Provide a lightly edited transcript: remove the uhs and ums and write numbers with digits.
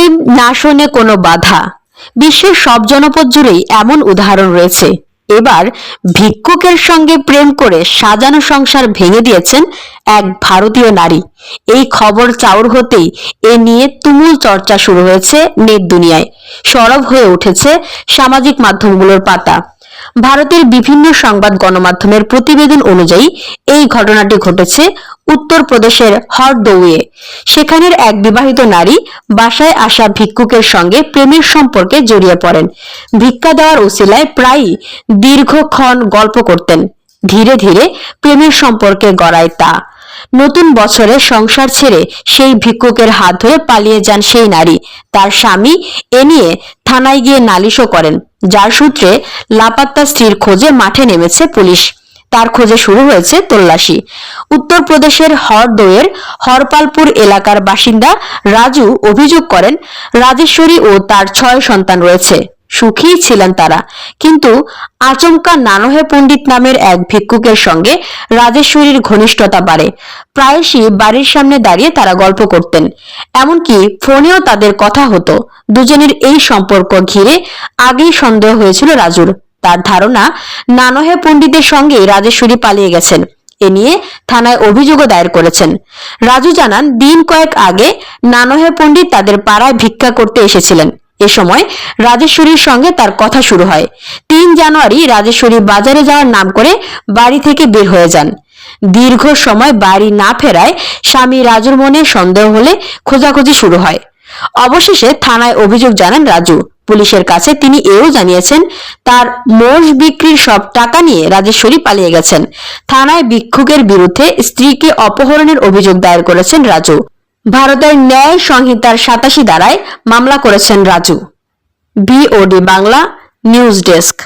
প্রেম না শোনে কোনো বাধা। বিশ্বের সব জনপদ জুড়েই এমন উদাহরণ রয়েছে। এবার ভিক্ষুকের সঙ্গে প্রেম করে সাজানো সংসার ভেঙে দিয়েছেন এক ভারতীয় নারী। এই খবর চাউর হতেই এ নিয়ে তুমুল চর্চা শুরু হয়েছে নেট দুনিয়ায়। সরব হয়ে উঠেছে সামাজিক মাধ্যমগুলোর পাতা। ভারতের বিভিন্ন সংবাদ গণমাধ্যমের প্রতিবেদন অনুযায়ী এই ঘটনাটি ঘটেছে উত্তরপ্রদেশের হরদৌয়ে। সেখানের এক বিবাহিত নারী বাসায় আসা ভিক্ষুকের সঙ্গে প্রেমের সম্পর্কে জড়িয়ে পড়েন। ভিক্ষা দেওয়ার উছিলায় প্রায়ই দীর্ঘক্ষণ গল্প করতেন। ধীরে ধীরে প্রেমের সম্পর্কে গড়ায় তা। নতুন বছরে সংসার ছেড়ে সেই ভিক্ষুকের হাত ধরে পালিয়ে যান সেই নারী। তার স্বামী এ নিয়ে থানায় গিয়ে নালিশও করেন, যার সূত্রে লাপাত্তা স্ত্রীর খোঁজে মাঠে নেমেছে পুলিশ। তার খোঁজে শুরু হয়েছে তল্লাশি। উত্তরপ্রদেশের হরদৌয়ের হরপালপুর এলাকার বাসিন্দা রাজু অভিযোগ করেন, রাজেশ্বরী ও তার 6 সন্তান রয়েছে। সুখী ছিলেন তারা, কিন্তু আচমকা নানহে পণ্ডিত নামের এক ভিক্ষুকের সঙ্গে রাজেশ্বরীর ঘনিষ্ঠতা বাড়ে। প্রায়শই বাড়ির সামনে দাঁড়িয়ে তারা গল্প করতেন, এমনকি ফোনেও তাদের কথা হতো। দুজনের এই সম্পর্ক ঘিরে আগেই সন্দেহ হয়েছিল রাজুর। তার ধারণা, নানহে পণ্ডিতের সঙ্গেই রাজেশ্বরী পালিয়ে গেছেন। এ নিয়ে থানায় অভিযোগও দায়ের করেছেন। রাজু জানান, দিন কয়েক আগে নানহে পণ্ডিত তাদের পাড়ায় ভিক্ষা করতে এসেছিলেন। এ সময় রাজেশ্বরীর সঙ্গে তার কথা শুরু হয়। 3 জানুয়ারি রাজেশ্বরী বাজারে যাওয়ার নাম করে বাড়ি থেকে বের হয়ে যান। দীর্ঘ সময় বাড়ি না ফেরায় স্বামী রাজুর মনে সন্দেহ হলে খোঁজাখুঁজি শুরু হয়। অবশেষে থানায় অভিযোগ জানান রাজু। পুলিশের কাছে তিনি এও জানিয়েছেন, তার মোষ বিক্রির সব টাকা নিয়ে রাজেশ্বরী পালিয়ে গেছেন। থানায় ভিক্ষুকের বিরুদ্ধে স্ত্রীকে অপহরণের অভিযোগ দায়ের করেছেন রাজু। ভারতের ন্যায় সংহিতার 87 ধারায় মামলা করেছেন Raju. BOD Bangla news desk.